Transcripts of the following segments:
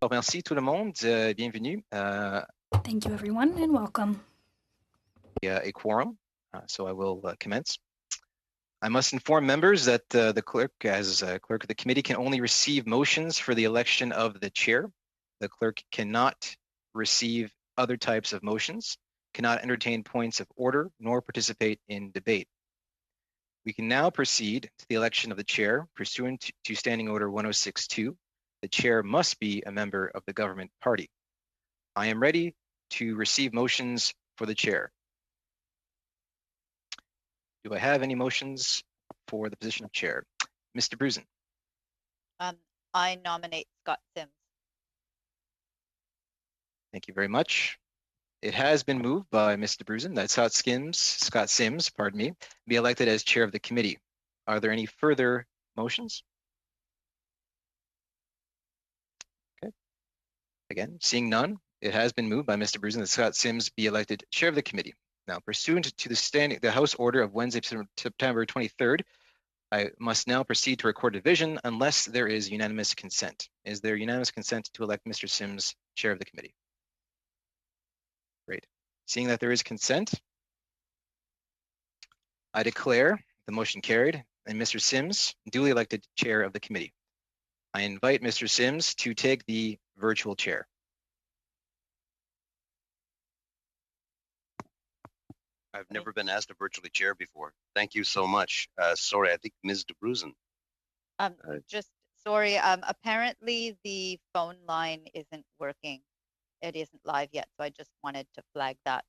Merci tout le monde. Bienvenue. Thank you, everyone, and welcome. A quorum, so I will commence. I must inform members that the clerk, as clerk of the committee, can only receive motions for the election of the chair. The clerk cannot receive other types of motions, cannot entertain points of order, nor participate in debate. We can now proceed to the election of the chair. Pursuant to Standing Order 1062, the chair must be a member of the government party. I am ready to receive motions for the chair. Do I have any motions for the position of chair? Mr. Brusen. I nominate Scott Sims. Thank you very much. It has been moved by Mr. Brusen that Scott Sims, pardon me, be elected as chair of the committee. Are there any further motions? Okay. Again, seeing none, it has been moved by Mr. Brusen that Scott Sims be elected chair of the committee. Now, pursuant to the House order of Wednesday, September 23rd, I must now proceed to record division unless there is unanimous consent. Is there unanimous consent to elect Mr. Sims chair of the committee? Great. Seeing that there is consent, I declare the motion carried and Mr. Sims duly elected chair of the committee. I invite Mr. Sims to take the virtual chair. I've never been asked to virtually chair before. Thank you so much. Sorry, I think Ms. de Brusen. Just sorry, apparently the phone line isn't working. It isn't live yet, so I just wanted to flag that.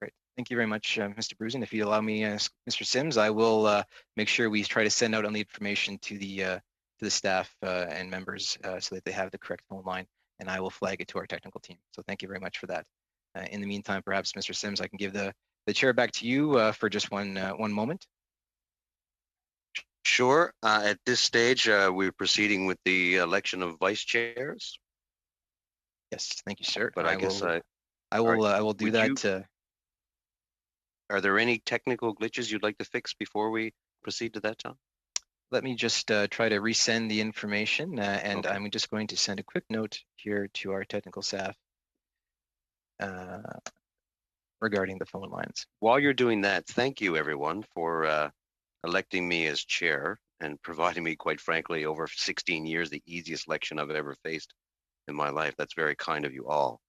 Great. Thank you very much, Mr. Brusen. If you allow me, Mr. Sims, I will make sure we try to send out all the information to the staff and members so that they have the correct phone line, and I will flag it to our technical team. So thank you very much for that. In the meantime, perhaps, Mr. Sims, I can give the chair back to you for just one moment. Sure. At this stage, we're proceeding with the election of vice chairs. Yes, thank you, sir. But I guess I will do that. Are there any technical glitches you'd like to fix before we proceed to that, Tom? Let me just try to resend the information, and Okay. I'm just going to send a quick note here to our technical staff regarding the phone lines. While you're doing that, thank you, everyone, for electing me as chair and providing me, quite frankly, over 16 years, the easiest election I've ever faced in my life. That's very kind of you all.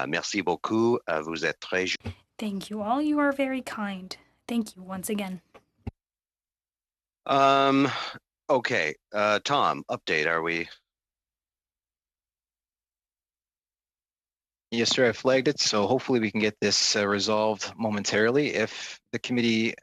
Merci beaucoup. Vous êtes très... Thank you all. You are very kind. Thank you once again. Okay. Tom, update. Are we... Yes, sir. I flagged it, so hopefully we can get this resolved momentarily. If the committee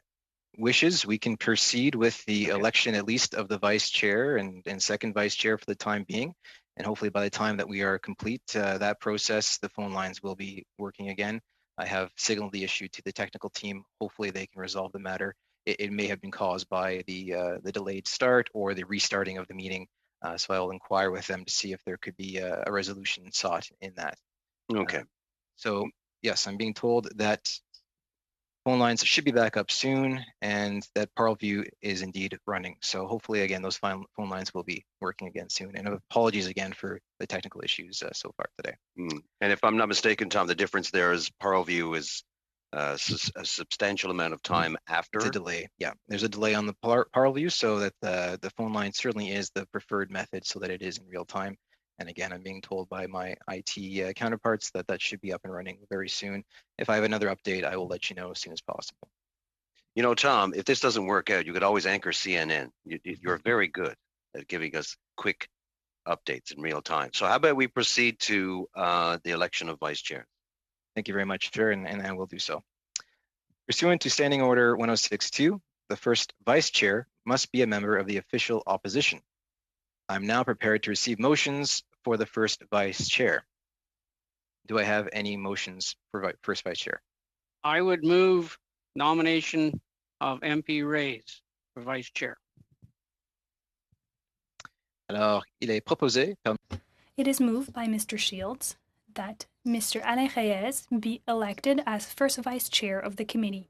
wishes, we can proceed with the election at least of the vice chair and second vice chair for the time being. And hopefully by the time that we are complete that process, the phone lines will be working again. I have signaled the issue to the technical team. Hopefully they can resolve the matter. It may have been caused by the delayed start or the restarting of the meeting. So I will inquire with them to see if there could be a resolution sought in that. Okay. So yes, I'm being told that phone lines should be back up soon and that Parleview is indeed running. So hopefully, again, those phone lines will be working again soon. And apologies again for the technical issues so far today. And if I'm not mistaken, Tom, the difference there is Parleview is a substantial amount of time after. It's a delay. Yeah, there's a delay on the Parleview, so that the phone line certainly is the preferred method so that it is in real time. And again, I'm being told by my IT counterparts that that should be up and running very soon. If I have another update, I will let you know as soon as possible. You know, Tom, if this doesn't work out, you could always anchor CNN. You're very good at giving us quick updates in real time. So how about we proceed to the election of vice chair? Thank you very much, Chair, and I will do so. Pursuant to Standing Order 1062, the first vice chair must be a member of the official opposition. I'm now prepared to receive motions for the first vice chair. Do I have any motions for first vice chair? I would move nomination of MP Reyes for vice chair. Alors, il est proposé par... It is moved by Mr. Shields that Mr. Alain Reyes be elected as first vice chair of the committee.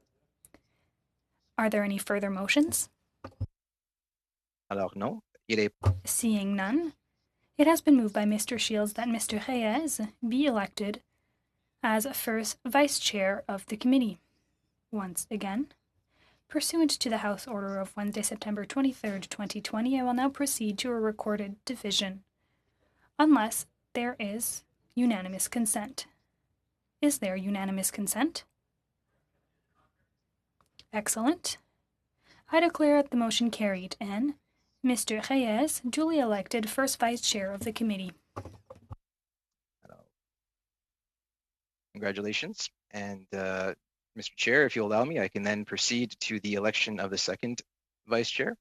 Are there any further motions? Alors non. Il est... Seeing none, It has been moved by Mr. Shields that Mr. Reyes be elected as first vice chair of the committee. Once again, pursuant to the House Order of Wednesday, September 23rd, 2020, I will now proceed to a recorded division, unless there is unanimous consent. Is there unanimous consent? Excellent. I declare the motion carried and Mr. Reyes duly elected first vice chair of the committee. Congratulations. And Mr. Chair, if you'll allow me, I can then proceed to the election of the second vice chair.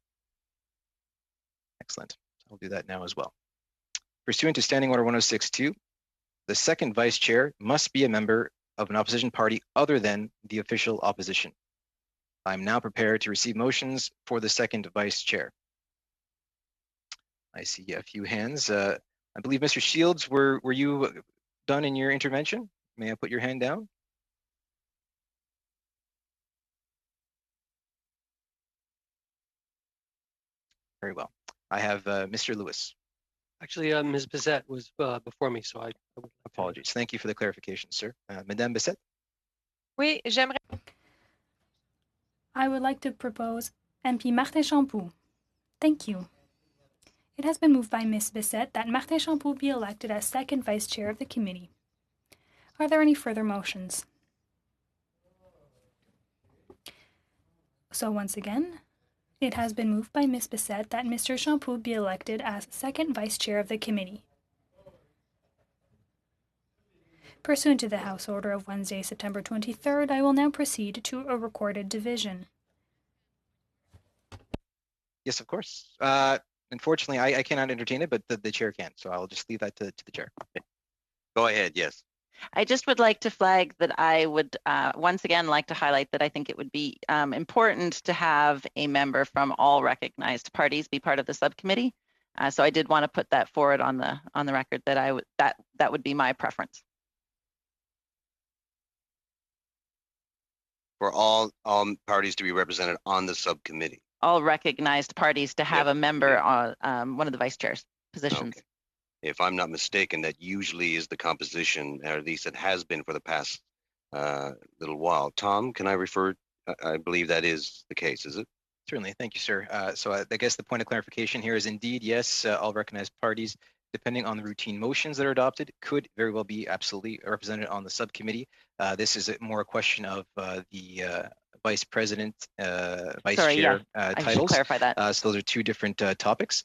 Excellent. I'll do that now as well. Pursuant to Standing Order 106.2, the second vice chair must be a member of an opposition party other than the official opposition. I'm now prepared to receive motions for the second vice chair. I see a few hands. I believe Mr. Shields, were you done in your intervention? May I put your hand down? Very well. I have Mr. Lewis. Actually, Ms. Bissett was before me, so I would apologize. Thank you for the clarification, sir. Madame Bissett? Oui, j'aimerais. I would like to propose MP Martin Champoux. Thank you. It has been moved by Ms. Bissett that Martin Champoux be elected as second vice chair of the committee. Are there any further motions? So once again, it has been moved by Ms. Bissett that Mr. Champoux be elected as second vice chair of the committee. Pursuant to the House Order of Wednesday, September 23rd, I will now proceed to a recorded division. Yes, of course. Unfortunately, I cannot entertain it, but the chair can. So I'll just leave that to the chair. Go ahead, yes. I just would like to flag that I would once again like to highlight that I think it would be important to have a member from all recognized parties be part of the subcommittee. So I did want to put that forward on the record that that would be my preference. For all parties to be represented on the subcommittee. All recognized parties to have a member on one of the vice chairs positions. Okay. If I'm not mistaken, that usually is the composition, or at least it has been for the past little while. Tom, can I refer? I believe that is the case, is it? Certainly. Thank you, sir. So I guess the point of clarification here is indeed, yes, all recognized parties, depending on the routine motions that are adopted, could very well be absolutely represented on the subcommittee. This is more a question of the vice president, vice chair I should titles. clarify that. So those are two different topics.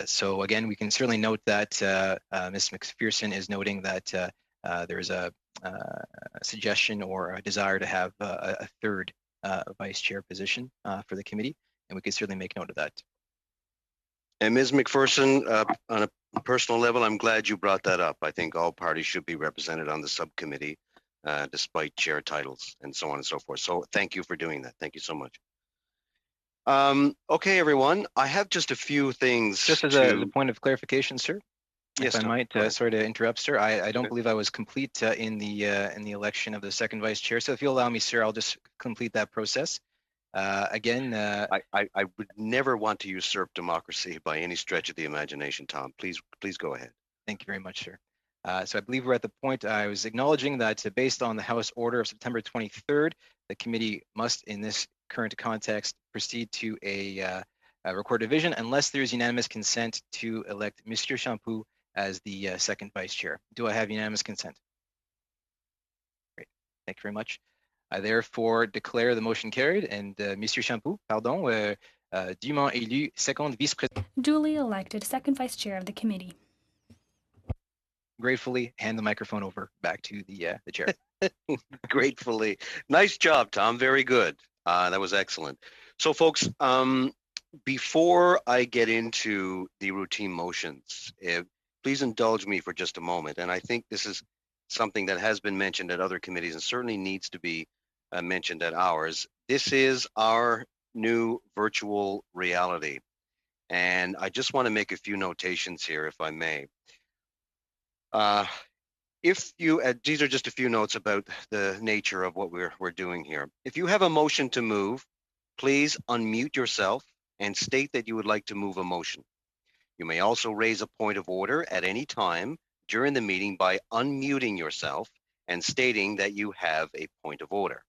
So again, we can certainly note that Ms. McPherson is noting that there is a suggestion or a desire to have a third vice chair position for the committee, and we could certainly make note of that. And Ms. McPherson, on a personal level, I'm glad you brought that up. I think all parties should be represented on the subcommittee, despite chair titles and so on and so forth. So thank you for doing that. Thank you so much. Okay, everyone, I have just a few things. Just as a point of clarification, sir. Yes, if I might, sorry to interrupt, sir. I don't believe I was complete in the election of the second vice chair. So if you'll allow me, sir, I'll just complete that process. Again, I would never want to usurp democracy by any stretch of the imagination, Tom. Please go ahead. Thank you very much, sir. So I believe we're at the point I was acknowledging that based on the House Order of September 23rd, the committee must, in this current context, proceed to a recorded division unless there is unanimous consent to elect Mr. Champoux as the second vice chair. Do I have unanimous consent? Great. Thank you very much. I therefore declare the motion carried and Monsieur Champoux, pardon, dûment élu second vice-président. Duly elected second vice chair of the committee. Gratefully hand the microphone over back to the chair. Gratefully. Nice job, Tom. Very good. That was excellent. So folks, before I get into the routine motions, please indulge me for just a moment. And I think this is something that has been mentioned at other committees and certainly needs to be mentioned at ours. This is our new virtual reality. And I just want to make a few notations here, if I may. These are just a few notes about the nature of what we're doing here. If you have a motion to move, please unmute yourself and state that you would like to move a motion. You may also raise a point of order at any time during the meeting by unmuting yourself and stating that you have a point of order.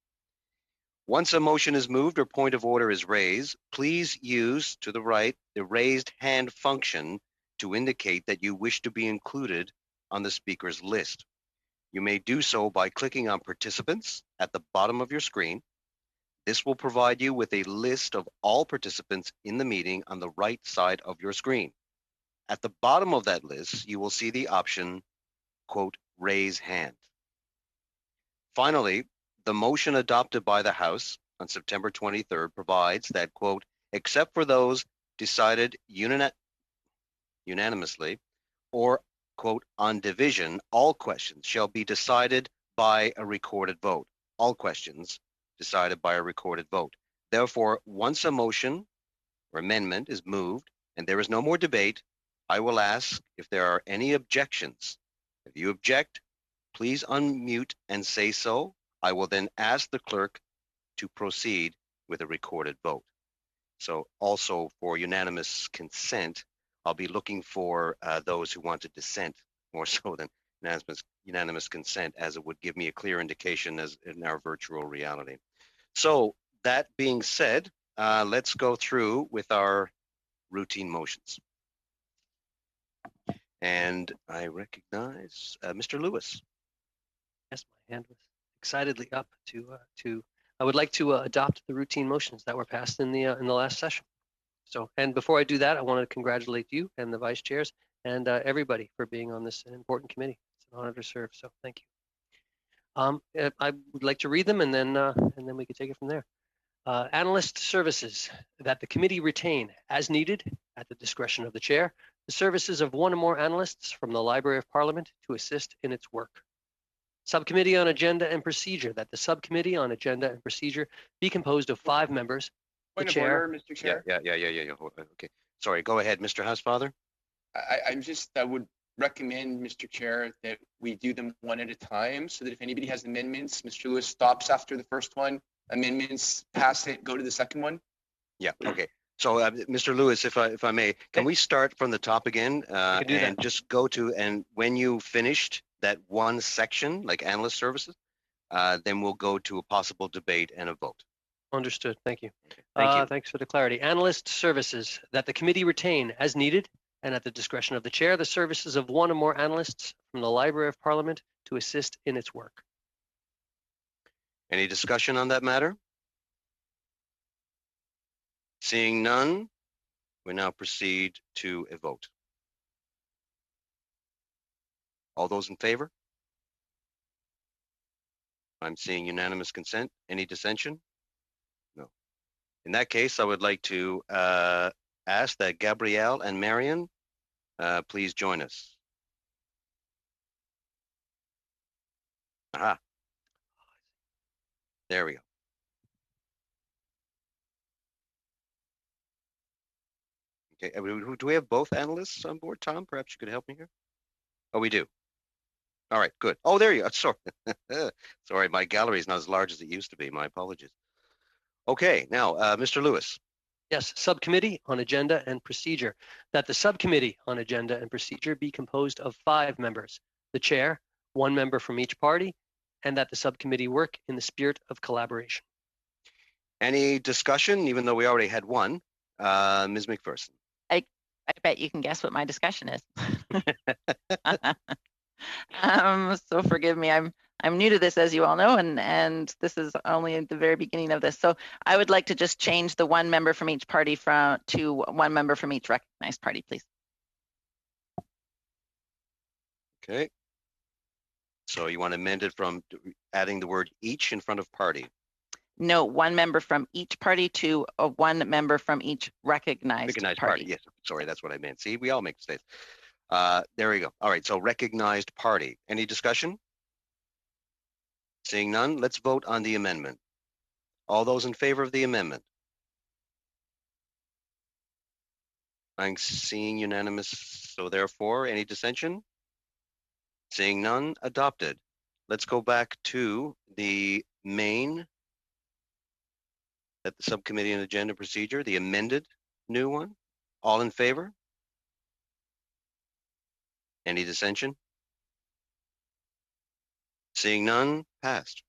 Once a motion is moved or point of order is raised, please use, to the right, the raised hand function to indicate that you wish to be included on the speaker's list. You may do so by clicking on Participants at the bottom of your screen. This will provide you with a list of all participants in the meeting on the right side of your screen. At the bottom of that list, you will see the option, quote, Raise Hand. Finally, the motion adopted by the House on September 23rd provides that, quote, except for those decided unanimously or, quote, on division, all questions shall be decided by a recorded vote. All questions decided by a recorded vote. Therefore, once a motion or amendment is moved and there is no more debate, I will ask if there are any objections. If you object, please unmute and say so. I will then ask the clerk to proceed with a recorded vote. So also for unanimous consent, I'll be looking for those who want to dissent more so than unanimous consent, as it would give me a clear indication as in our virtual reality. So that being said, let's go through with our routine motions. And I recognize Mr. Lewis. Yes, my hand was excitedly up to. I would like to adopt the routine motions that were passed in the last session. So, and before I do that, I want to congratulate you and the vice chairs and everybody for being on this important committee. It's an honor to serve. So, thank you. I would like to read them, and then we can take it from there. Analyst services, that the committee retain as needed at the discretion of the chair the services of one or more analysts from the Library of Parliament to assist in its work. Subcommittee on Agenda and Procedure, that the Subcommittee on Agenda and Procedure be composed of 5 members. Point of chair. order, Mr. Chair. Yeah. Okay. Sorry, go ahead, Mr. Housefather. I would recommend, Mr. Chair, that we do them one at a time so that if anybody has amendments, Mr. Lewis stops after the first one. Amendments, pass it, go to the second one. Yeah, okay. So, Mr. Lewis, if I may, can we start from the top again and just go to, and when you finished that one section, like analyst services, then we'll go to a possible debate and a vote. Understood. Thank you. Thank you. Thanks for the clarity. Analyst services, that the committee retain as needed and at the discretion of the chair the services of one or more analysts from the Library of Parliament to assist in its work. Any discussion on that matter? Seeing none, we now proceed to a vote. All those in favor? I'm seeing unanimous consent. Any dissension? No. In that case, I would like to ask that Gabrielle and Marion please join us. Aha. There we go. Okay, do we have both analysts on board, Tom? Perhaps you could help me here. Oh, we do. All right, good. Oh, there you are. Sorry. Sorry, my gallery is not as large as it used to be. My apologies. Okay, now, Mr. Lewis. Yes, Subcommittee on Agenda and Procedure, that the Subcommittee on Agenda and Procedure be composed of 5 members, the chair, 1 member from each party, and that the subcommittee work in the spirit of collaboration. Any discussion, even though we already had one? Ms. McPherson. I bet you can guess what my discussion is. So forgive me, I'm new to this, as you all know, and this is only at the very beginning of this. So I would like to just change the 1 member from each party to 1 member from each recognized party, please. Okay. So you want to amend it from adding the word each in front of party? No, 1 member from each party to 1 member from each recognized party. Yes, sorry, that's what I meant. See, we all make mistakes. There we go. All right, so recognized party. Any discussion? Seeing none, let's vote on the amendment. All those in favor of the amendment? I'm seeing unanimous, so therefore, any dissension? Seeing none, adopted. Let's go back to the main, at the Subcommittee on Agenda Procedure, the amended new one. All in favor? Any dissension? Seeing none, passed.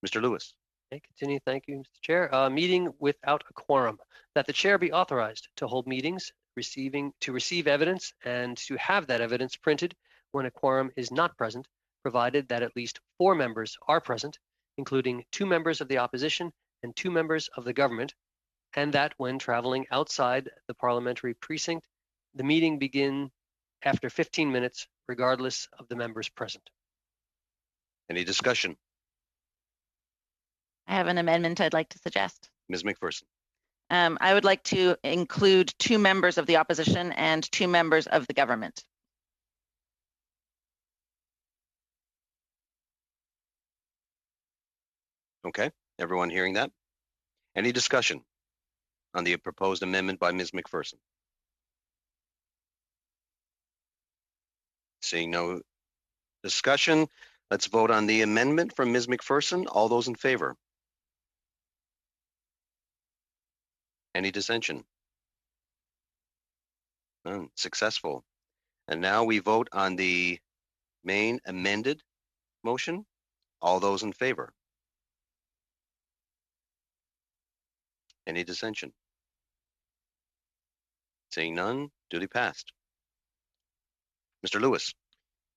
Mr. Lewis. Okay, continue. Thank you, Mr. Chair. Meeting without a quorum. That the chair be authorized to hold meetings, to receive evidence, and to have that evidence printed when a quorum is not present, provided that at least 4 members are present, including 2 members of the opposition and 2 members of the government, and that when traveling outside the parliamentary precinct, the meeting begin after 15 minutes, regardless of the members present. Any discussion? I have an amendment I'd like to suggest. Ms. McPherson. I would like to include 2 members of the opposition and 2 members of the government. Okay, everyone hearing that? Any discussion on the proposed amendment by Ms. McPherson? Seeing no discussion, let's vote on the amendment from Ms. McPherson. All those in favor? Any dissension? None. Successful. And now we vote on the main amended motion. All those in favor? Any dissension? Seeing none, duly passed. Mr. Lewis.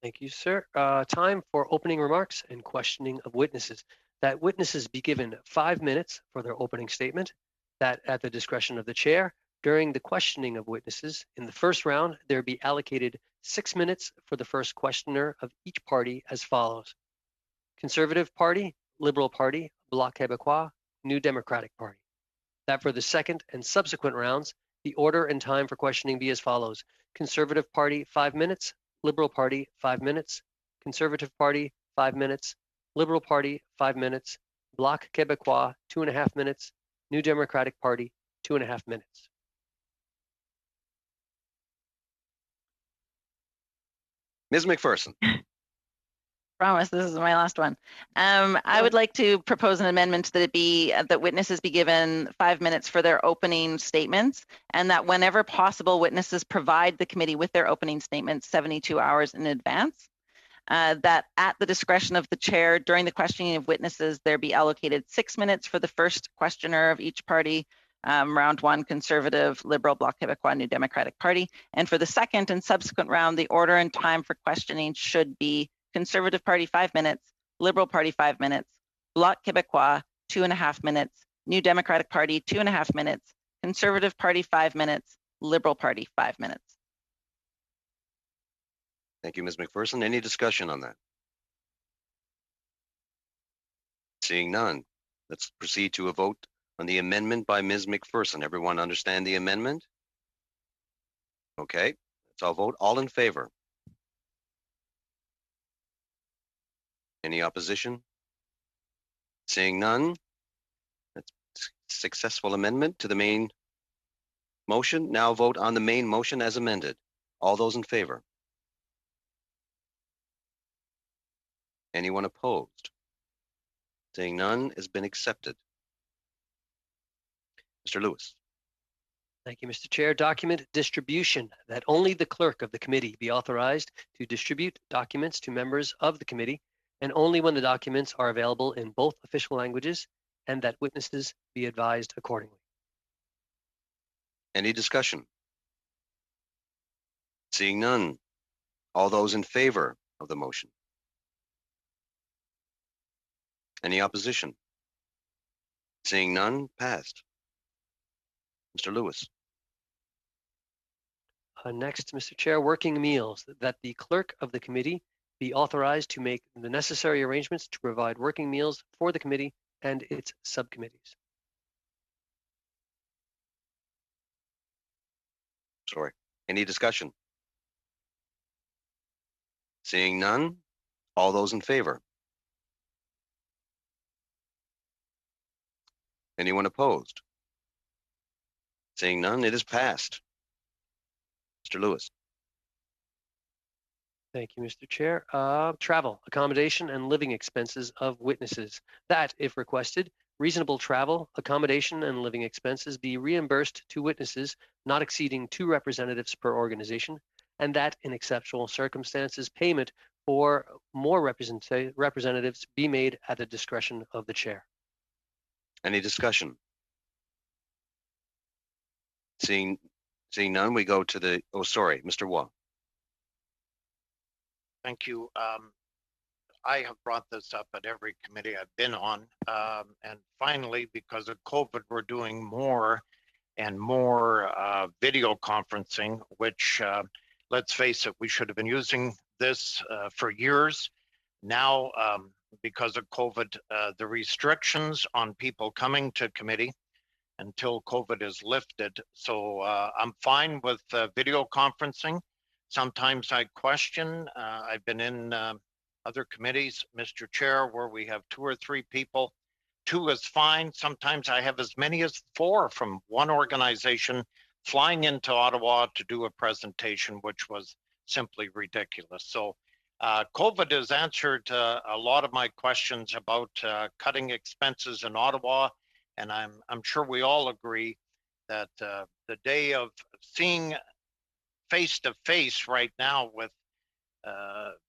Thank you, sir. Time for opening remarks and questioning of witnesses. That witnesses be given 5 minutes for their opening statement. That at the discretion of the chair, during the questioning of witnesses, in the first round, there be allocated 6 minutes for the first questioner of each party as follows: Conservative Party, Liberal Party, Bloc Québécois, New Democratic Party. That for the second and subsequent rounds, the order and time for questioning be as follows: Conservative Party, 5 minutes, Liberal Party, 5 minutes, Conservative Party, 5 minutes, Liberal Party, 5 minutes, Bloc Québécois, 2.5 minutes, New Democratic Party, 2.5 minutes. Ms. McPherson. Promise, this is my last one. I would like to propose an amendment that it be that witnesses be given 5 minutes for their opening statements, and that whenever possible, witnesses provide the committee with their opening statements 72 hours in advance. That at the discretion of the chair, during the questioning of witnesses, there be allocated 6 minutes for the first questioner of each party, round 1, Conservative, Liberal, Bloc Québécois, New Democratic Party. And for the second and subsequent round, the order and time for questioning should be Conservative Party, 5 minutes, Liberal Party, 5 minutes, Bloc Québécois, 2.5 minutes, New Democratic Party, 2.5 minutes, Conservative Party, 5 minutes, Liberal Party, 5 minutes. Thank you, Ms. McPherson. Any discussion on that? Seeing none, let's proceed to a vote on the amendment by Ms. McPherson. Everyone understand the amendment? Okay, let's all vote. All in favor? Any opposition? Seeing none, that's successful amendment to the main motion. Now vote on the main motion as amended. All those in favor? Anyone opposed? Seeing none, has been accepted. Mr. Lewis. Thank you, Mr. Chair. Document distribution. That only the clerk of the committee be authorized to distribute documents to members of the committee, and only when the documents are available in both official languages, and that witnesses be advised accordingly. Any discussion? Seeing none, all those in favor of the motion? Any opposition? Seeing none, passed. Mr. Lewis. Next, Mr. Chair, working meals. That the clerk of the committee be authorized to make the necessary arrangements to provide working meals for the committee and its subcommittees. Sorry. Any discussion? Seeing none, all those in favor? Anyone opposed? Seeing none, it is passed. Mr. Lewis. Thank you, Mr. Chair. Travel, accommodation, and living expenses of witnesses. That, if requested, reasonable travel, accommodation, and living expenses be reimbursed to witnesses not exceeding 2 representatives per organization, and that in exceptional circumstances, payment for more representatives be made at the discretion of the chair. Any discussion? Seeing none, we go to the, oh, sorry, Mr. Wong. Thank you. I have brought this up at every committee I've been on. And finally, because of COVID, we're doing more and more video conferencing, which let's face it, we should have been using this for years. Now, because of COVID, the restrictions on people coming to committee until COVID is lifted. So I'm fine with video conferencing. Sometimes I question, I've been in other committees, Mr. Chair, where we have 2 or 3 people. 2 is fine. Sometimes I have as many as 4 from one organization flying into Ottawa to do a presentation, which was simply ridiculous. So COVID has answered a lot of my questions about cutting expenses in Ottawa. And I'm sure we all agree that the day of seeing face-to-face right now with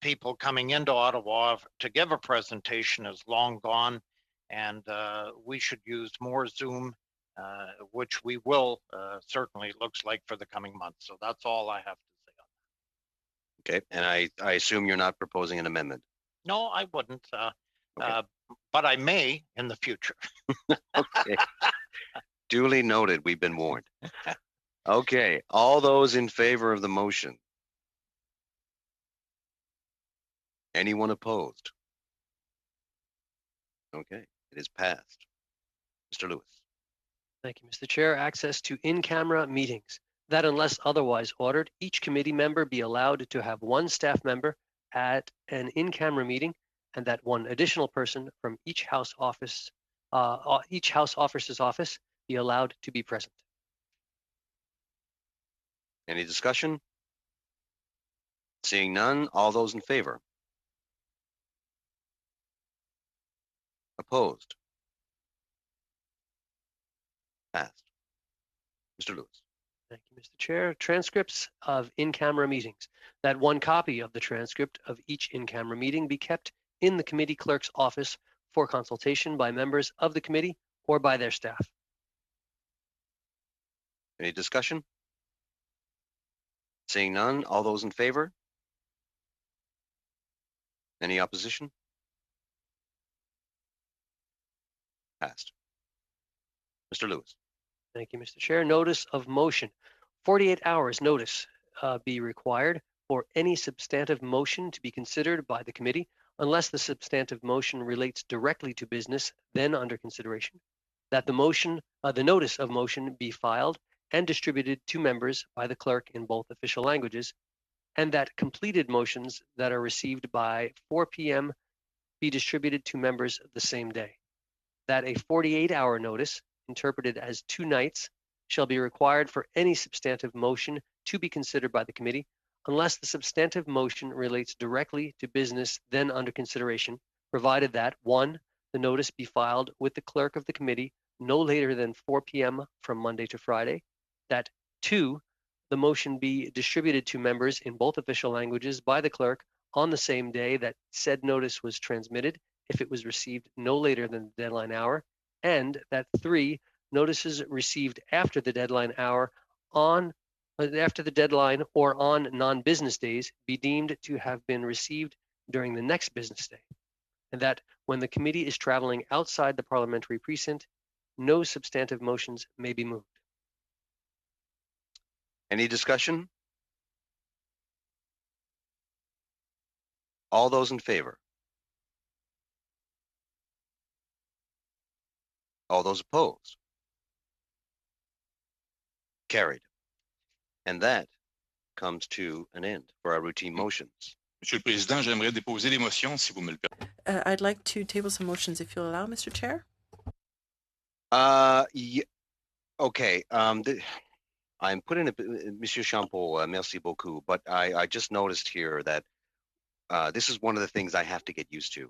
people coming into Ottawa to give a presentation is long gone, and we should use more Zoom, which we will certainly, it looks like, for the coming months. So that's all I have to say on that. Okay, and I assume you're not proposing an amendment? No, I wouldn't, Okay. but I may in the future. Okay. Duly noted, we've been warned. Okay, all those in favor of the motion? Anyone opposed? Okay, it is passed. Mr. Lewis. Thank you, Mr. Chair. Access to in-camera meetings. That unless otherwise ordered, each committee member be allowed to have 1 staff member at an in-camera meeting, and that 1 additional person from each house officer's office be allowed to be present. Any discussion? Seeing none, all those in favor? Opposed? Passed. Mr. Lewis. Thank you, Mr. Chair. Transcripts of in-camera meetings. That 1 copy of the transcript of each in-camera meeting be kept in the committee clerk's office for consultation by members of the committee or by their staff. Any discussion? Seeing none, all those in favor? Any opposition? Passed. Mr. Lewis. Thank you, Mr. Chair. Notice of motion. 48 hours notice be required for any substantive motion to be considered by the committee unless the substantive motion relates directly to business then under consideration. That the notice of motion be filed and distributed to members by the clerk in both official languages, and that completed motions that are received by 4 p.m. be distributed to members the same day. That a 48-hour notice, interpreted as 2 nights, shall be required for any substantive motion to be considered by the committee, unless the substantive motion relates directly to business then under consideration, provided that 1, the notice be filed with the clerk of the committee no later than 4 p.m. from Monday to Friday, that 2, the motion be distributed to members in both official languages by the clerk on the same day that said notice was transmitted, if it was received no later than the deadline hour, and that 3, notices received after the deadline hour after the deadline or on non-business days be deemed to have been received during the next business day, and that when the committee is traveling outside the parliamentary precinct, no substantive motions may be moved. Any discussion? All those in favor? All those opposed? Carried. And that comes to an end for our routine motions. Monsieur le Président, j'aimerais déposer des motions, si vous me le permettez. I'd like to table some motions if you'll allow, Mr. Chair. Yeah, okay. I'm putting a, Monsieur Champeau, merci beaucoup, but I just noticed here that this is one of the things I have to get used to.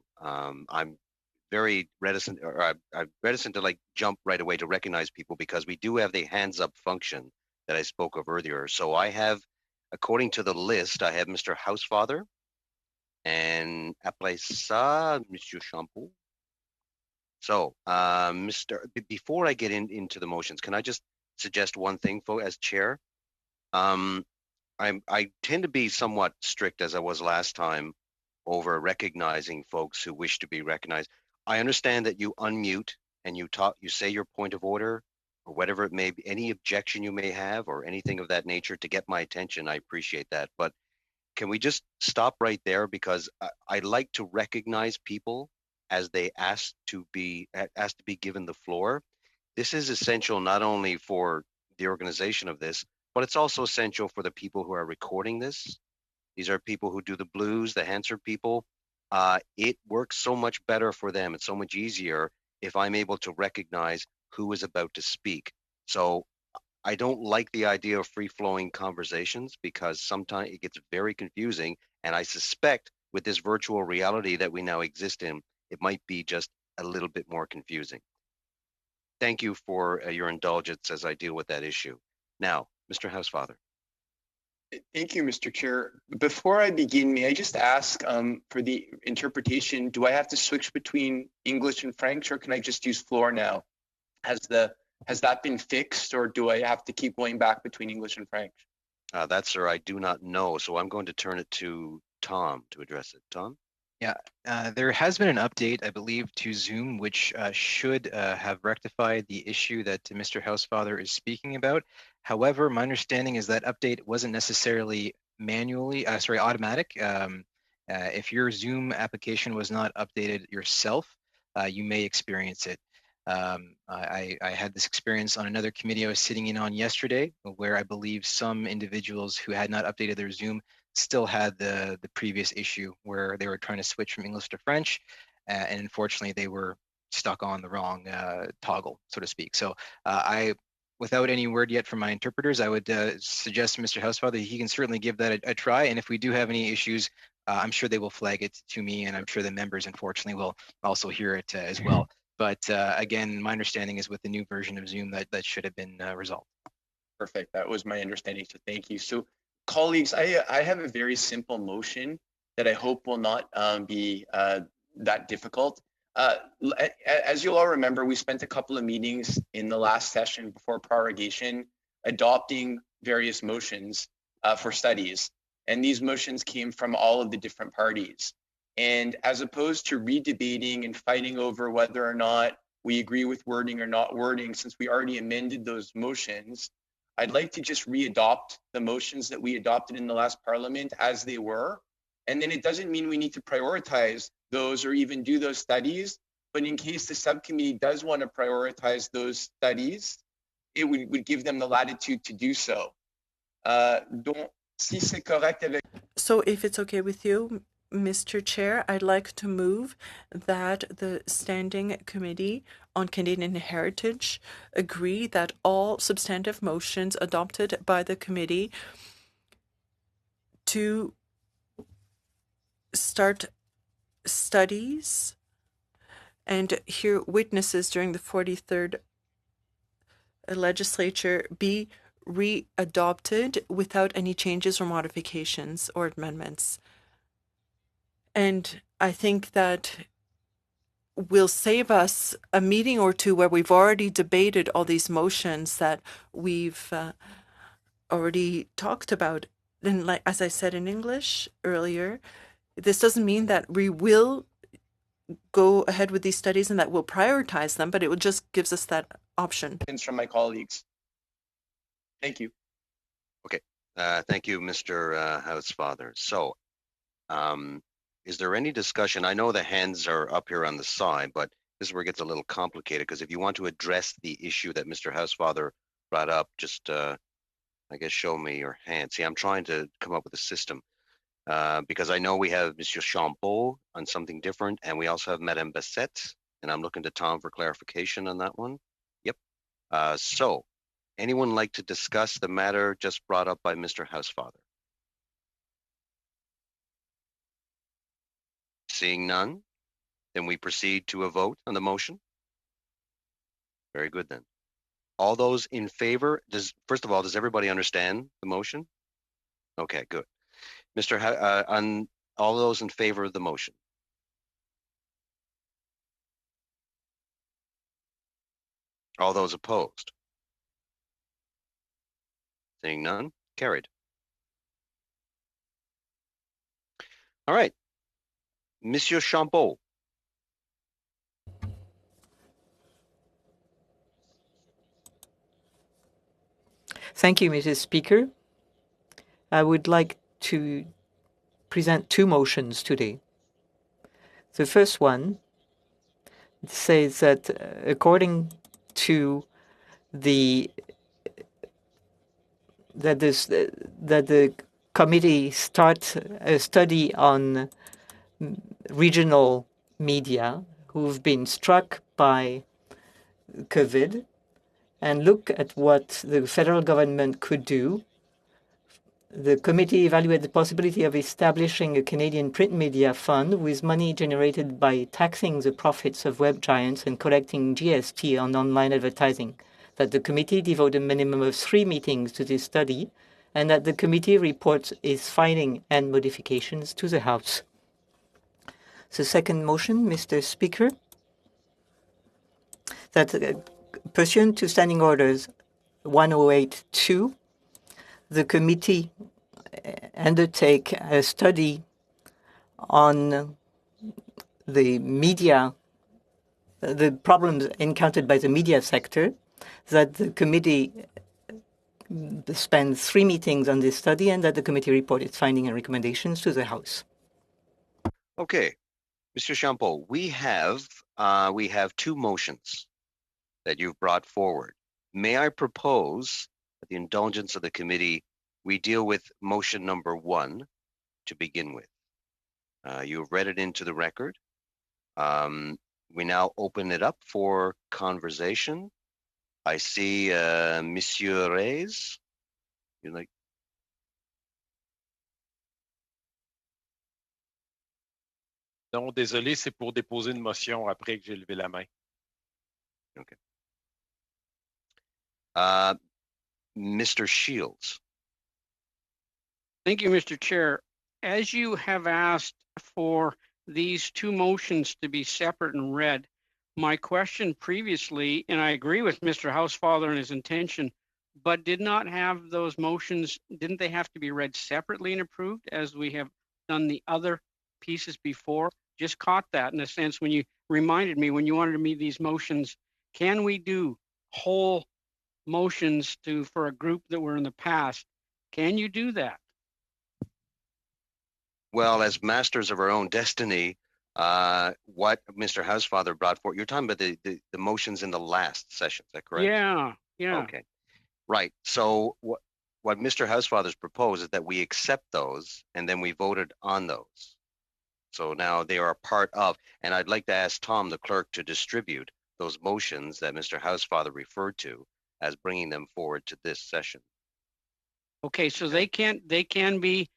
very reticent, or I'm reticent to like jump right away to recognize people because we do have the hands up function that I spoke of earlier. So I have, according to the list, I have Mr. Housefather, and après ça, Monsieur Champeau. So, before I get into the motions, can I just suggest one thing, as chair? I tend to be somewhat strict, as I was last time, over recognizing folks who wish to be recognized. I understand that you unmute and you say your point of order or whatever it may be, any objection you may have or anything of that nature to get my attention. I appreciate that. But can we just stop right there? Because I like to recognize people as they ask to be given the floor. This is essential not only for the organization of this, but it's also essential for the people who are recording this. These are people who do the blues, the Hansard people. It works so much better for them. It's so much easier if I'm able to recognize who is about to speak. So I don't like the idea of free-flowing conversations because sometimes it gets very confusing. And I suspect with this virtual reality that we now exist in, it might be just a little bit more confusing. Thank you for your indulgence as I deal with that issue. Now, Mr. Housefather. Thank you, Mr. Chair. Before I begin, may I just ask for the interpretation, do I have to switch between English and French, or can I just use floor now? Has that been fixed, or do I have to keep going back between English and French? That, sir, I do not know. So I'm going to turn it to Tom to address it. Tom? Yeah, there has been an update, I believe, to Zoom, which should have rectified the issue that Mr. Housefather is speaking about. However, my understanding is that update wasn't necessarily automatic. If your Zoom application was not updated yourself, you may experience it. I had this experience on another committee I was sitting in on yesterday, where I believe some individuals who had not updated their Zoom still had the previous issue where they were trying to switch from English to French, and unfortunately they were stuck on the wrong toggle, so to speak. So without any word yet from my interpreters, I would suggest to Mr. Housefather he can certainly give that a try, and if we do have any issues, I'm sure they will flag it to me, and I'm sure the members, unfortunately, will also hear it as well. But again, my understanding is with the new version of Zoom that should have been resolved. Perfect. That was my understanding. So thank you. So colleagues, I have a very simple motion that I hope will not be that difficult. As you'll all remember, we spent a couple of meetings in the last session before prorogation adopting various motions for studies. And these motions came from all of the different parties. And as opposed to redebating and fighting over whether or not we agree with wording or not wording, since we already amended those motions, I'd like to just re-adopt the motions that we adopted in the last parliament as they were. And then it doesn't mean we need to prioritize those or even do those studies, but in case the subcommittee does want to prioritize those studies, it would give them the latitude to do so. So if it's okay with you, Mr. Chair, I'd like to move that the Standing Committee on Canadian Heritage agree that all substantive motions adopted by the committee to start studies and hear witnesses during the 43rd legislature be re-adopted without any changes or modifications or amendments. And I think that will save us a meeting or two where we've already debated all these motions that we've already talked about. And like, as I said in English earlier, this doesn't mean that we will go ahead with these studies and that we'll prioritize them, but it just gives us that option. From my colleagues. Thank you. Okay. Thank you, Mr. Housefather. So, is there any discussion? I know the hands are up here on the side, but this is where it gets a little complicated because if you want to address the issue that Mr. Housefather brought up, just, I guess, show me your hand. See, I'm trying to come up with a system because I know we have Monsieur Champeau on something different, and we also have Madame Bassett, and I'm looking to Tom for clarification on that one. Yep. So, anyone like to discuss the matter just brought up by Mr. Housefather? Seeing none, Then we proceed to a vote on the motion. Very good then. All those in favor, first of all, does everybody understand the motion? Okay, good. On all those in favor of the motion. All those opposed? Seeing none, carried. All right. Monsieur Champeau. Thank you, Mrs. Speaker. I would like to present two motions today. The first one says that according to the committee start a study on regional media who've been struck by COVID and look at what the federal government could do. The committee evaluated the possibility of establishing a Canadian print media fund with money generated by taxing the profits of web giants and collecting GST on online advertising, that the committee devote a minimum of 3 meetings to this study, and that the committee reports its finding and modifications to the House. The second motion, Mr. Speaker, that pursuant to Standing Orders 108.2, the committee undertake a study on the media, the problems encountered by the media sector, that the committee spends 3 meetings on this study, and that the committee report its findings and recommendations to the House. Okay, Mr. Champeau, we have 2 motions that you've brought forward. May I propose, with the indulgence of the committee, we deal with motion number 1 to begin with. You have read it into the record. We now open it up for conversation. I see Monsieur Reyes. You like? Non, désolé, c'est pour déposer une motion après que j'ai levé la main. Okay. Mr. Shields. Thank you, Mr. Chair. As you have asked for these 2 motions to be separate and read, my question previously, and I agree with Mr. Housefather and his intention, but did not have those motions, didn't they have to be read separately and approved as we have done the other pieces before? Just caught that in a sense when you reminded me, when you wanted me these motions, can we do whole motions for a group that were in the past? Can you do that? Well, as masters of our own destiny, what Mr. Housefather brought forward, you're talking about the motions in the last session, is that correct? Yeah. Okay, right. So what Mr. Housefather's proposed is that we accept those and then we voted on those. So now they are a part of, and I'd like to ask Tom, the clerk, to distribute those motions that Mr. Housefather referred to as bringing them forward to this session. Okay, so they can be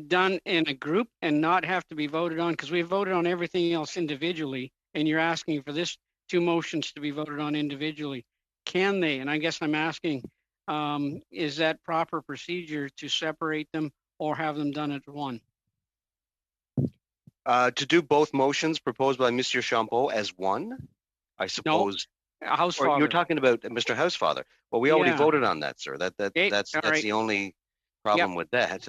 done in a group and not have to be voted on, because we voted on everything else individually, and you're asking for this 2 motions to be voted on individually. Can they? And I guess I'm asking, is that proper procedure to separate them or have them done at one? To do both motions proposed by Mr. Champeau as one, I suppose. No, Housefather. You're talking about Mr. Housefather. Well, we already voted on that, sir. That's right. the only problem with that.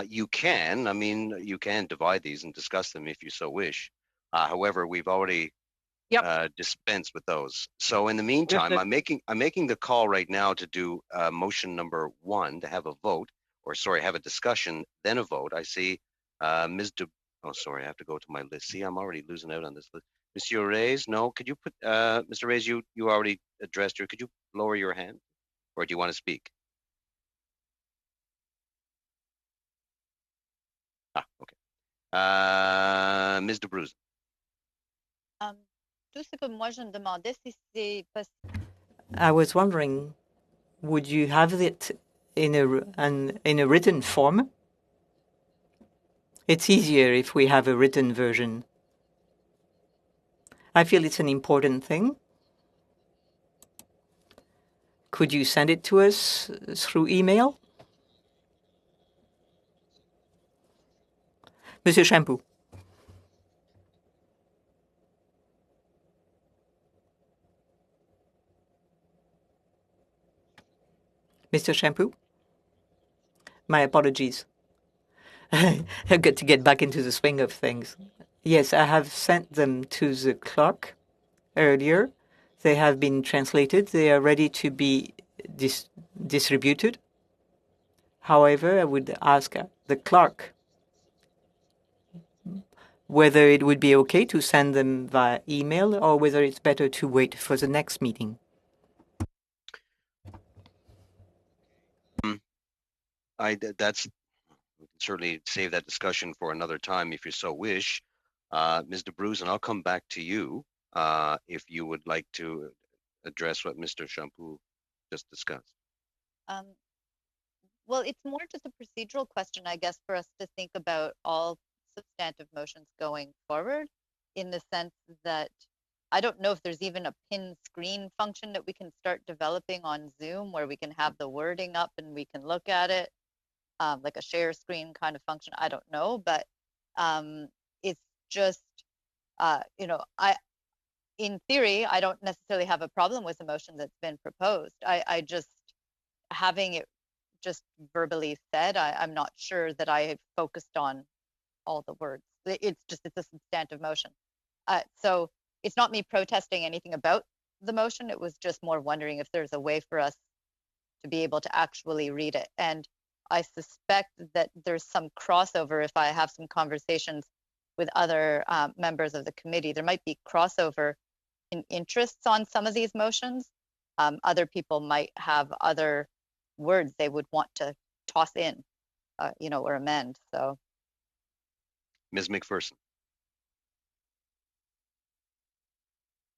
You can divide these and discuss them if you so wish. However, we've already dispensed with those. So in the meantime, I'm making the call right now to do motion number 1 to have a vote, or sorry, have a discussion, then a vote. I see Ms. Oh, sorry, I have to go to my list. See, I'm already losing out on this list. Monsieur Reyes, no, could you put, Mr. Reyes, you already addressed her. Could you lower your hand, or do you want to speak? Okay. Ms. DeBruze. Tout ce que moi je me demandais, si c'est possible. I was wondering, would you have it in a written form? It's easier if we have a written version. I feel it's an important thing. Could you send it to us through email? Monsieur Champoux. Mr. Champoux? My apologies. I've got to get back into the swing of things. Yes, I have sent them to the clerk earlier. They have been translated. They are ready to be distributed. However, I would ask the clerk whether it would be okay to send them via email or whether it's better to wait for the next meeting. That's we can certainly save that discussion for another time if you so wish. Ms. DeBruze, and I'll come back to you if you would like to address what Mr. Champoux just discussed. Well, it's more just a procedural question, I guess, for us to think about all substantive motions going forward, in the sense that I don't know if there's even a pin screen function that we can start developing on Zoom where we can have the wording up and we can look at it, like a share screen kind of function. I don't know, but it's just, in theory, I don't necessarily have a problem with the motion that's been proposed. I just, having it just verbally said, I'm not sure that I focused on all the words. It's a substantive motion. So it's not me protesting anything about the motion. It was just more wondering if there's a way for us to be able to actually read it. And I suspect that there's some crossover. If I have some conversations with other members of the committee, there might be crossover in interests on some of these motions. Other people might have other words they would want to toss in, or amend. So, Ms. McPherson.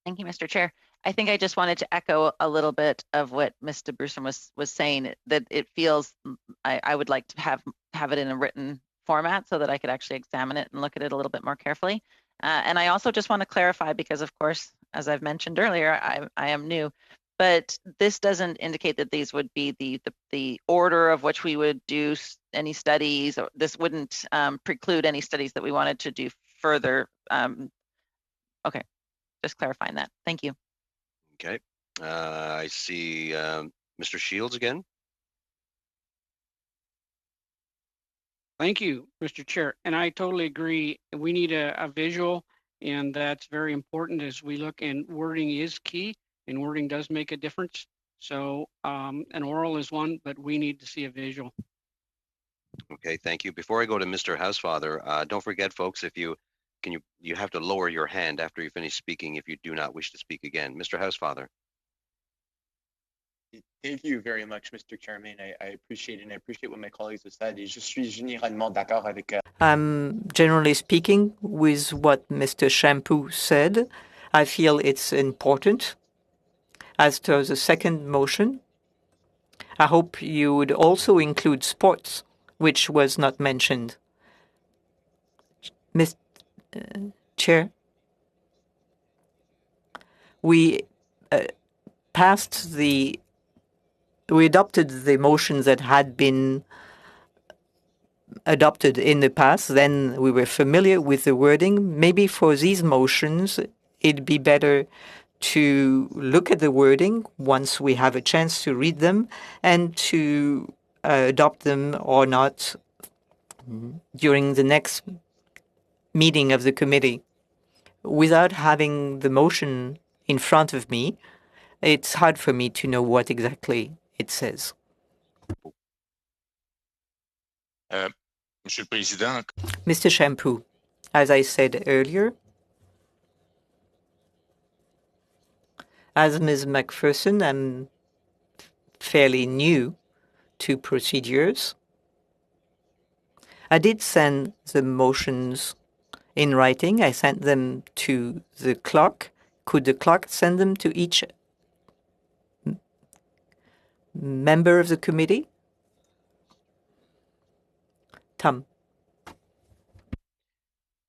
Thank you, Mr. Chair. I think I just wanted to echo a little bit of what Mr. Brewster was saying, that it feels I would like to have it in a written format so that I could actually examine it and look at it a little bit more carefully. And I also just want to clarify, because of course, as I've mentioned earlier, I am new, but this doesn't indicate that these would be the order of which we would do any studies, or this wouldn't preclude any studies that we wanted to do further. Okay, just clarifying that. Thank you. Okay, I see Mr. Shields again. Thank you, Mr. Chair. And I totally agree. We need a visual, and that's very important as we look, and wording is key, and wording does make a difference. So an oral is one, but we need to see a visual. Okay, thank you. Before I go to Mr. Housefather, don't forget, folks, if you have to lower your hand after you finish speaking if you do not wish to speak again. Mr. Housefather. Thank you very much, Mr. Chairman. I appreciate it, and I appreciate what my colleagues have said. Je suis généralement d'accord avec. I'm generally speaking with what Mr. Champoux said. I feel it's important. As to the second motion, I hope you would also include sports, which was not mentioned. Mr. Chair, we adopted the motions that had been adopted in the past. Then we were familiar with the wording. Maybe for these motions, it'd be better to look at the wording once we have a chance to read them and to adopt them or not during the next meeting of the committee. Without having the motion in front of me, it's hard for me to know what exactly it says. Monsieur le Président. Mr. Champoux, as I said earlier, as Ms. McPherson, I'm fairly new to procedures. I did send the motions in writing. I sent them to the clerk. Could the clerk send them to each member of the committee? Tom.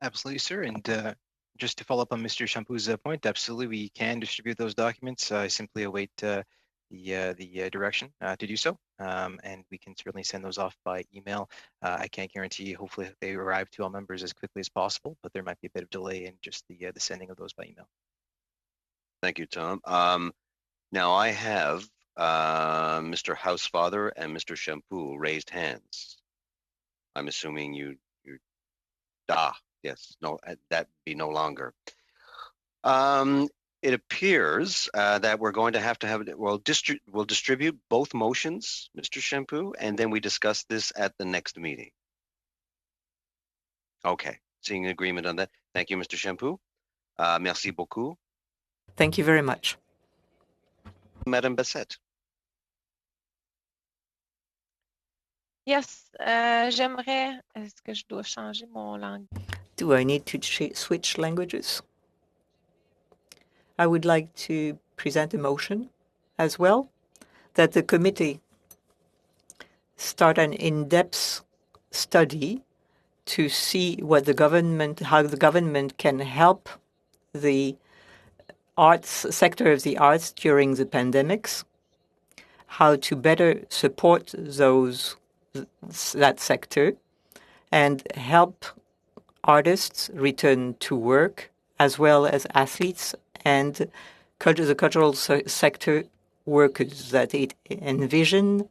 Absolutely, sir. And just to follow up on Mr. Champoux' point, absolutely, we can distribute those documents. I simply await the direction to do so, and we can certainly send those off by email. I can't guarantee, hopefully they arrive to all members as quickly as possible, but there might be a bit of delay in just the sending of those by email. Thank you, Tom. Now I have Mr. Housefather and Mr. Champoux raised hands. I'm assuming you yes, no, that be no longer. It appears that we're going to have we'll distribute both motions, Mr. Champoux, and then we discuss this at the next meeting. Okay, seeing agreement on that. Thank you, Mr. Champoux. Merci beaucoup. Thank you very much. Madame Bessette. Yes, j'aimerais. Est-ce que je dois changer mon langue? Do I need to switch languages? I would like to present a motion as well that the committee start an in-depth study to see what how the government can help the arts sector of the arts during the pandemics, how to better support that sector and help artists return to work, as well as athletes and the cultural sector workers, that it envision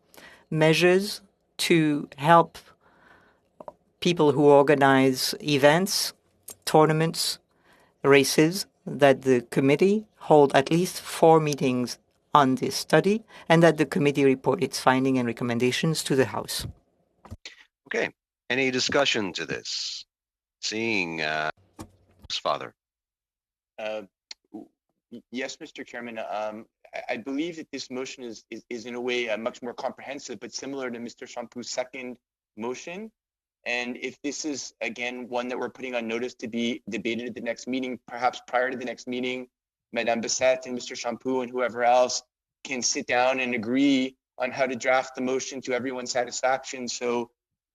measures to help people who organize events, tournaments, races, that the committee hold at least 4 meetings on this study, and that the committee report its findings and recommendations to the House. Okay. Any discussion to this? Seeing Father. Yes, Mr. Chairman. I believe that this motion is in a way much more comprehensive, but similar to Mr. Champoux' second motion. And if this is, again, one that we're putting on notice to be debated at the next meeting, perhaps prior to the next meeting, Madame Bessette and Mr. Champoux and whoever else can sit down and agree on how to draft the motion to everyone's satisfaction, so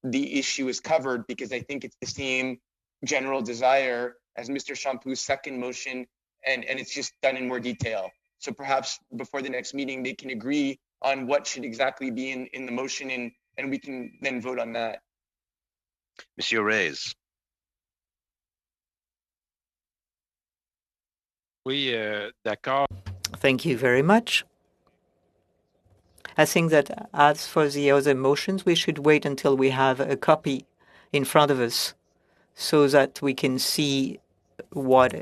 the issue is covered, because I think it's the same general desire as Mr. Champoux' second motion, and it's just done in more detail. So perhaps before the next meeting, they can agree on what should exactly be in the motion, and we can then vote on that. Monsieur Reyes. Oui, d'accord. Thank you very much. I think that as for the other motions, we should wait until we have a copy in front of us so that we can see what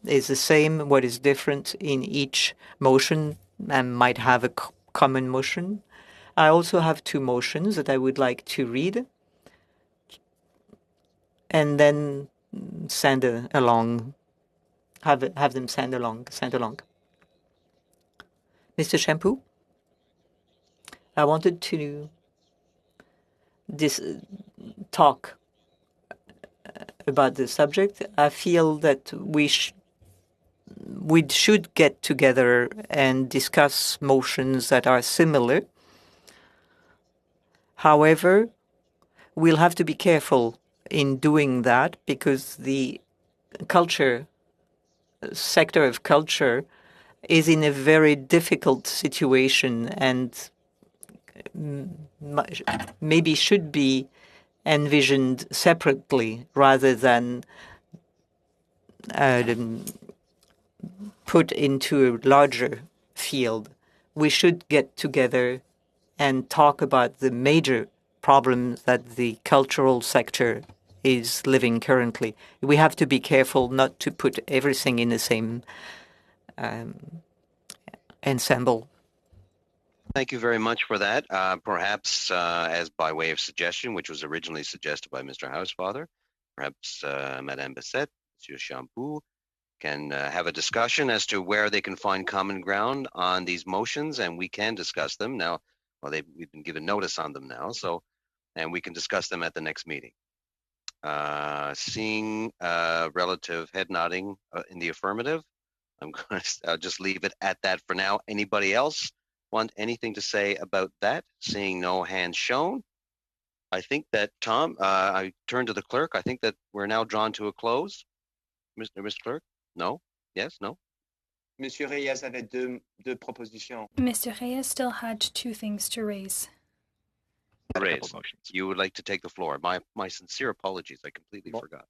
is the same, what is different in each motion, and might have a common motion. I also have 2 motions that I would like to read and then send along, have them sent along. Mr. Champoux, I wanted to talk about the subject. I feel that we should get together and discuss motions that are similar. However, we'll have to be careful in doing that, because the sector of culture is in a very difficult situation and maybe should be envisioned separately rather than put into a larger field. We should get together and talk about the major problems that the cultural sector is living currently. We have to be careful not to put everything in the same ensemble. Thank you very much for that. Perhaps as by way of suggestion, which was originally suggested by Mr. Housefather, perhaps Madame Bessette, Monsieur Champoux can have a discussion as to where they can find common ground on these motions, and we can discuss them now. Well, we've been given notice on them now, and we can discuss them at the next meeting. Seeing relative head nodding in the affirmative, I'll just leave it at that for now. Anybody else want anything to say about that? Seeing no hands shown, I think that, Tom, I turn to the clerk. I think that we're now drawn to a close. Mr. Clerk? No? Yes? No? Monsieur Reyes avait deux propositions. Mr. Reyes still had two things to raise. Reyes, you would like to take the floor. My sincere apologies. I completely forgot.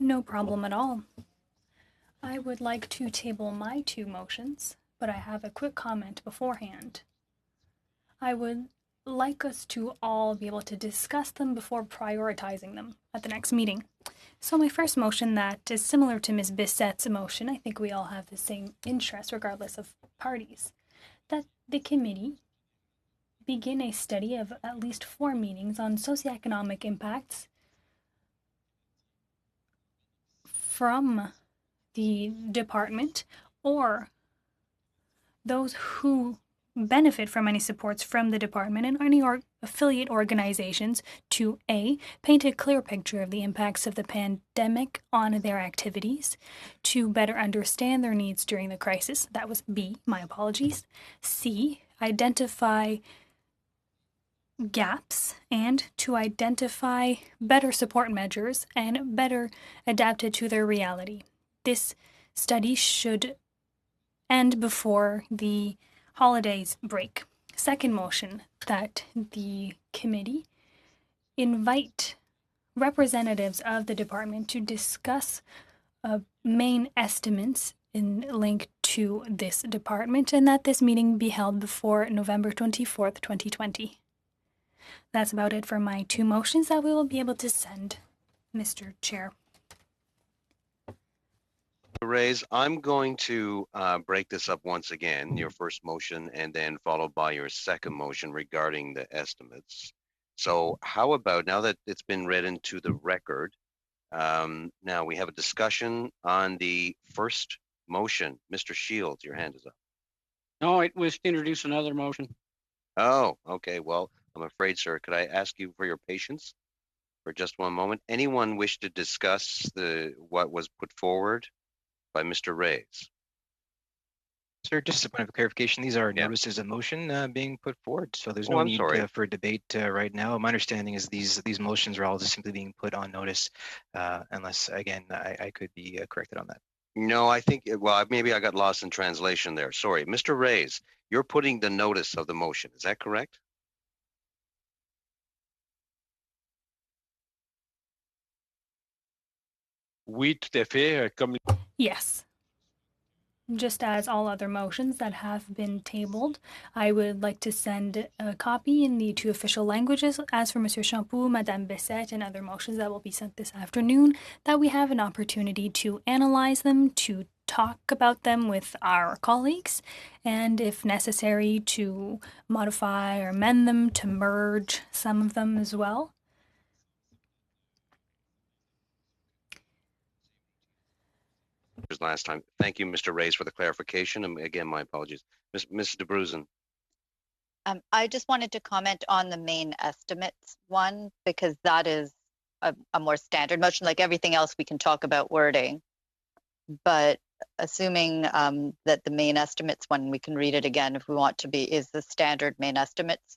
No problem at all. I would like to table my two motions, but I have a quick comment beforehand. I would like us to all be able to discuss them before prioritizing them at the next meeting. So my first motion, that is similar to Ms. Bissett's motion, I think we all have the same interest regardless of parties, that the committee begin a study of at least 4 meetings on socioeconomic impacts from the department or those who benefit from any supports from the department and any affiliate organizations to A, paint a clear picture of the impacts of the pandemic on their activities, to better understand their needs during the crisis. That was B, my apologies. C, identify gaps and to identify better support measures and better adapted to their reality. This study should end before the holidays break. Second motion, that the committee invite representatives of the department to discuss main estimates in link to this department, and that this meeting be held before November 24th, 2020. That's about it for my two motions that we will be able to send, Mr. Chair. Reyes, I'm going to break this up once again, your first motion, and then followed by your second motion regarding the estimates. So how about, now that it's been read into the record, now we have a discussion on the first motion. Mr. Shields, your hand is up. No, it was to introduce another motion. Oh, okay. Well, I'm afraid, sir, could I ask you for your patience for just one moment? Anyone wish to discuss what was put forward by Mr. Reyes? Sir, just a point of clarification, these are notices of motion being put forward, so there's no need for debate right now. My understanding is these motions are all just simply being put on notice, unless, again, I could be corrected on that. No, I think, well, maybe I got lost in translation there. Sorry. Mr. Reyes, you're putting the notice of the motion. Is that correct? Oui, tout à fait. Yes. Just as all other motions that have been tabled, I would like to send a copy in the 2 official languages. As for Mr. Champoux, Madame Bessette, and other motions that will be sent this afternoon, that we have an opportunity to analyze them, to talk about them with our colleagues, and if necessary, to modify or amend them, to merge some of them as well. Last time. Thank you, Mr. Reyes, for the clarification. And again, my apologies. Ms. de Bruzen. I just wanted to comment on the main estimates one, because that is a more standard motion. Like everything else, we can talk about wording. But assuming that the main estimates one, we can read it again if we want to be, is the standard main estimates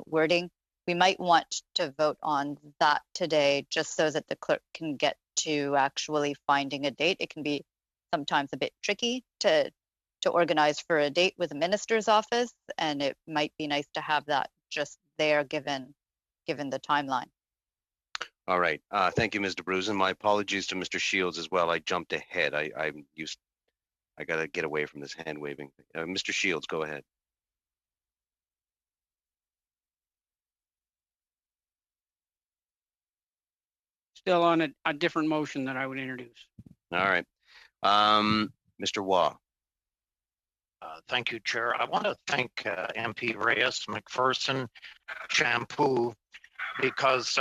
wording. We might want to vote on that today, just so that the clerk can get to actually finding a date. It can be sometimes a bit tricky to organize for a date with the minister's office, and it might be nice to have that just there given the timeline. All right. Thank you, Ms. de Bruzen. My apologies to Mr. Shields as well. I jumped ahead. I got to get away from this hand waving. Mr. Shields, go ahead. Still on a different motion that I would introduce. All right. Mr. Waugh. Thank you, Chair. I want to thank MP Reyes, McPherson, Champoux, because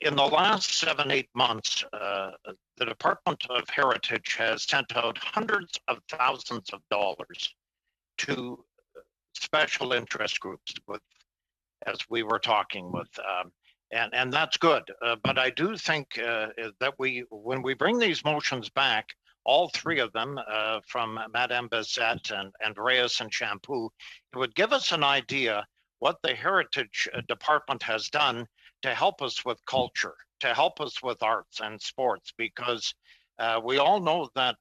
in the last 7-8 months, the Department of Heritage has sent out hundreds of thousands of dollars to special interest groups, as we were talking with. And that's good, but I do think that when we bring these motions back, all 3 of them from Madame Bessette and Reyes and Champoux, it would give us an idea what the Heritage Department has done to help us with culture, to help us with arts and sports, because we all know that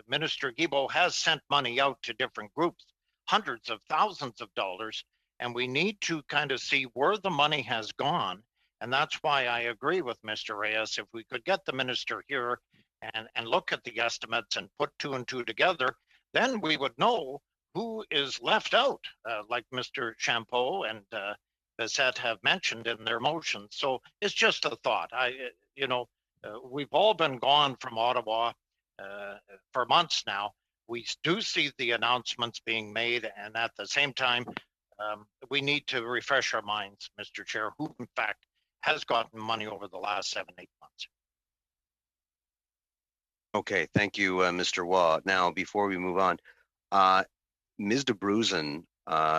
Minister Guilbeault has sent money out to different groups, hundreds of thousands of dollars, and we need to kind of see where the money has gone. And that's why I agree with Mr. Reyes. If we could get the minister here and look at the estimates and put two and two together, then we would know who is left out, like Mr. Champeau and Bissett have mentioned in their motions. So it's just a thought. We've all been gone from Ottawa for months now. We do see the announcements being made, and at the same time, we need to refresh our minds, Mr. Chair, who in fact has gotten money over the last 7-8 months. Okay, thank you, Mr. Waugh. Now, before we move on, Ms. de Bruzen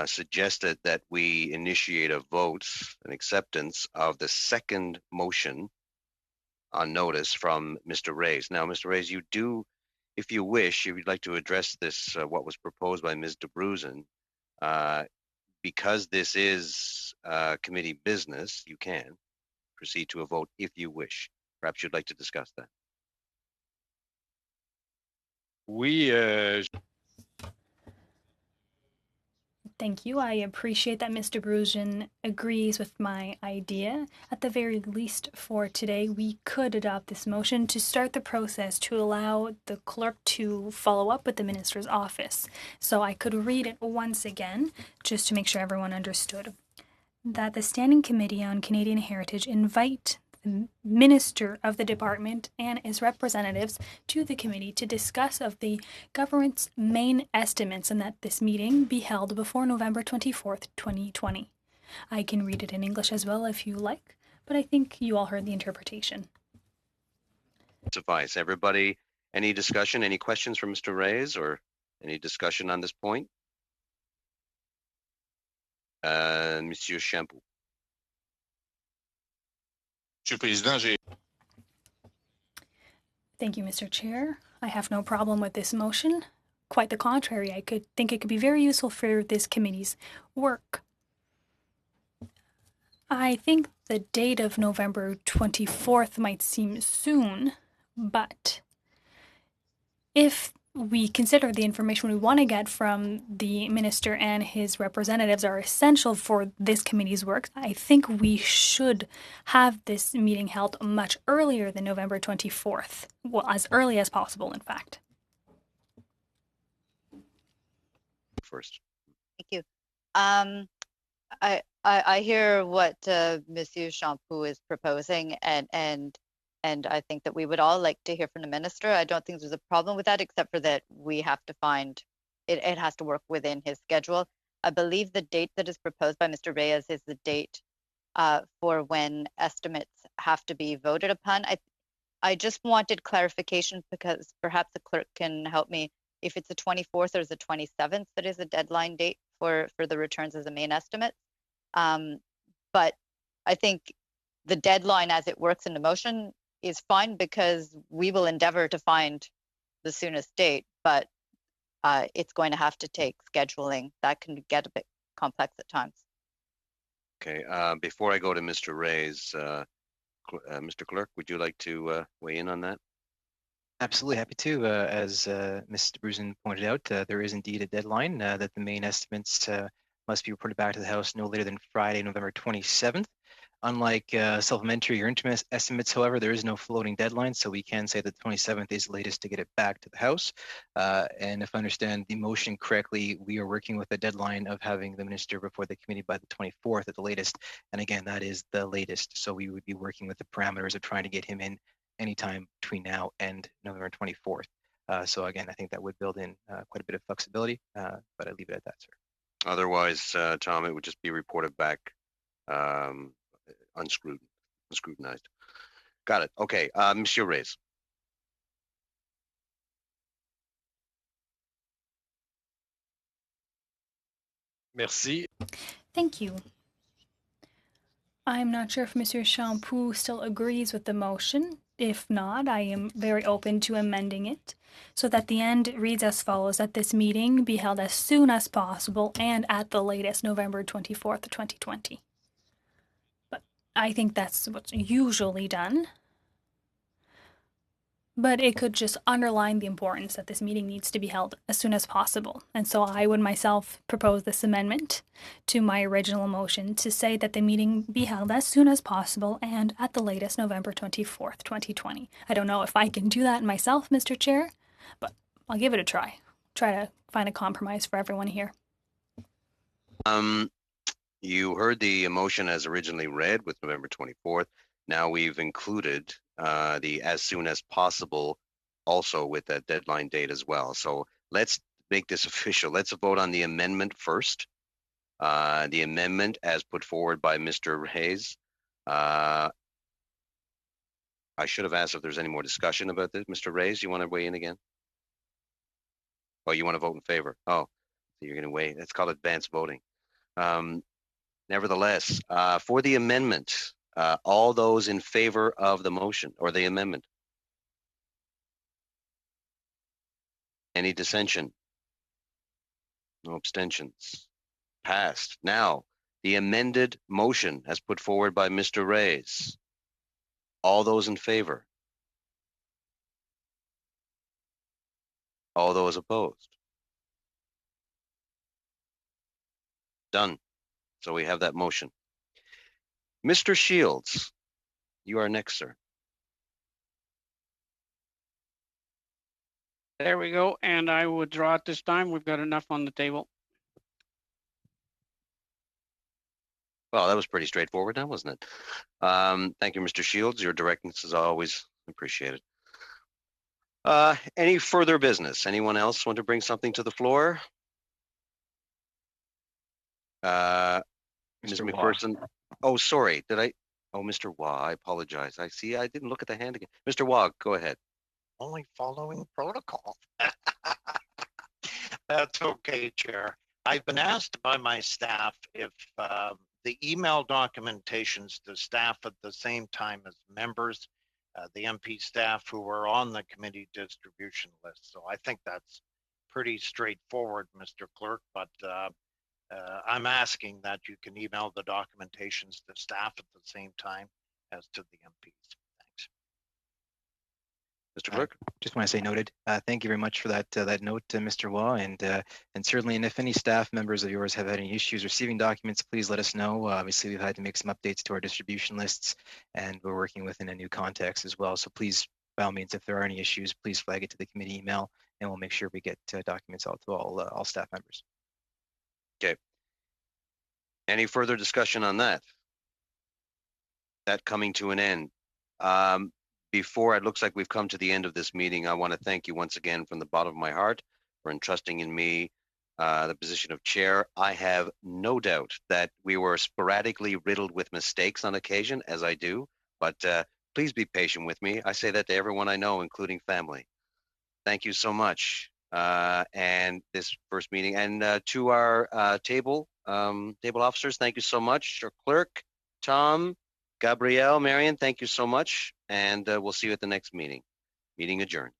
suggested that we initiate a vote, an acceptance of the second motion on notice from Mr. Reyes. Now, Mr. Reyes, you do, if you wish, if you'd like to address this, what was proposed by Ms. de Bruzen, because this is committee business, you can proceed to a vote if you wish. Perhaps you'd like to discuss that. Oui, Thank you. I appreciate that Mr. Brujan agrees with my idea. At the very least for today, we could adopt this motion to start the process to allow the clerk to follow up with the minister's office. So I could read it once again, just to make sure everyone understood. That the Standing Committee on Canadian Heritage invite the Minister of the Department and his representatives to the committee to discuss of the government's main estimates, and that this meeting be held before November 24th, 2020. I can read it in English as well if you like, but I think you all heard the interpretation. Suffice. Everybody, any discussion, any questions from Mr. Reyes or any discussion on this point? Monsieur Champeau. Monsieur le Président, Thank you, Mr. Chair. I have no problem with this motion. Quite the contrary, I think it could be very useful for this committee's work. I think the date of November 24th might seem soon, but if we consider the information we want to get from the minister and his representatives are essential for this committee's work, I think we should have this meeting held much earlier than November 24th. Well, as early as possible, in fact. First. Thank you. I hear what Monsieur Champeau is proposing, and I think that we would all like to hear from the minister. I don't think there's a problem with that, except for that we have to find, it has to work within his schedule. I believe the date that is proposed by Mr. Reyes is the date for when estimates have to be voted upon. I just wanted clarification because perhaps the clerk can help me. If it's the 24th or the 27th, that is a deadline date for the returns as a main estimate. But I think the deadline as it works in the motion is fine because we will endeavor to find the soonest date, but it's going to have to take scheduling. That can get a bit complex at times. Okay, before I go to Mr. Reyes, Mr. Clerk, would you like to weigh in on that? Absolutely happy to. As Ms. de Bruzen pointed out, there is indeed a deadline that the main estimates must be reported back to the House no later than Friday, November 27th. Unlike supplementary or interim estimates, however, there is no floating deadline, so we can say that the 27th is the latest to get it back to the House. And if I understand the motion correctly, we are working with a deadline of having the minister before the committee by the 24th at the latest. And again, that is the latest. So we would be working with the parameters of trying to get him in anytime between now and November 24th. So again, I think that would build in quite a bit of flexibility, but I leave it at that, sir. Otherwise, Tom, it would just be reported back unscrutinized. Got it. Okay, Monsieur Reyes. merci. Thank you. I'm not sure if Monsieur Champeau still agrees with the motion. If not, I am very open to amending it so that the end reads as follows: that this meeting be held as soon as possible and at the latest November 24th, 2020. But I think that's what's usually done. But it could just underline the importance that this meeting needs to be held as soon as possible. And so I would myself propose this amendment to my original motion to say that the meeting be held as soon as possible and at the latest November 24th, 2020. I don't know if I can do that myself, Mr. Chair, but I'll give it a try. Try to find a compromise for everyone here. You heard the motion as originally read with November 24th. Now we've included the as soon as possible also with that deadline date as well. So let's make this official. Let's vote on the amendment first. The amendment as put forward by Mr. Hayes. I should have asked if there's any more discussion about this. Mr. Hayes, you want to weigh in again? Oh, you want to vote in favor? Oh, you're going to weigh. It's called advanced voting. Nevertheless, for the amendment, all those in favor of the motion or the amendment? Any dissension? No abstentions? Passed. Now, the amended motion as put forward by Mr. Reyes. All those in favor? All those opposed? Done. So we have that motion. Mr. Shields, you are next, sir. There we go. And I withdraw at this time. We've got enough on the table. Well, that was pretty straightforward now, wasn't it? Thank you, Mr. Shields. Your directness is always appreciated. Any further business? Anyone else want to bring something to the floor? Ms. McPherson. Oh, sorry. Did I? Oh, Mr. Waugh, I apologize. I see. I didn't look at the hand again. Mr. Waugh, go ahead. Only following protocol. That's okay, Chair. I've been asked by my staff if the email documentations to staff at the same time as members, the MP staff who are on the committee distribution list. So I think that's pretty straightforward, Mr. Clerk, but I'm asking that you can email the documentations to staff at the same time as to the MPs. Thanks. Mr. Clerk? Just want to say noted. Thank you very much for that that note, Mr. Waugh, and certainly, and if any staff members of yours have had any issues receiving documents, please let us know. Obviously, we've had to make some updates to our distribution lists, and we're working within a new context as well. So please, by all means, if there are any issues, please flag it to the committee email, and we'll make sure we get documents out to all staff members. Okay. Any further discussion on that? That coming to an end. Before it looks like we've come to the end of this meeting, I want to thank you once again from the bottom of my heart for entrusting in me the position of chair. I have no doubt that we were sporadically riddled with mistakes on occasion, as I do, but please be patient with me. I say that to everyone I know, including family. Thank you so much. And this first meeting, and to our table officers, thank you so much. Our clerk, Tom, Gabrielle, Marion, thank you so much. And we'll see you at the next meeting. Meeting adjourned.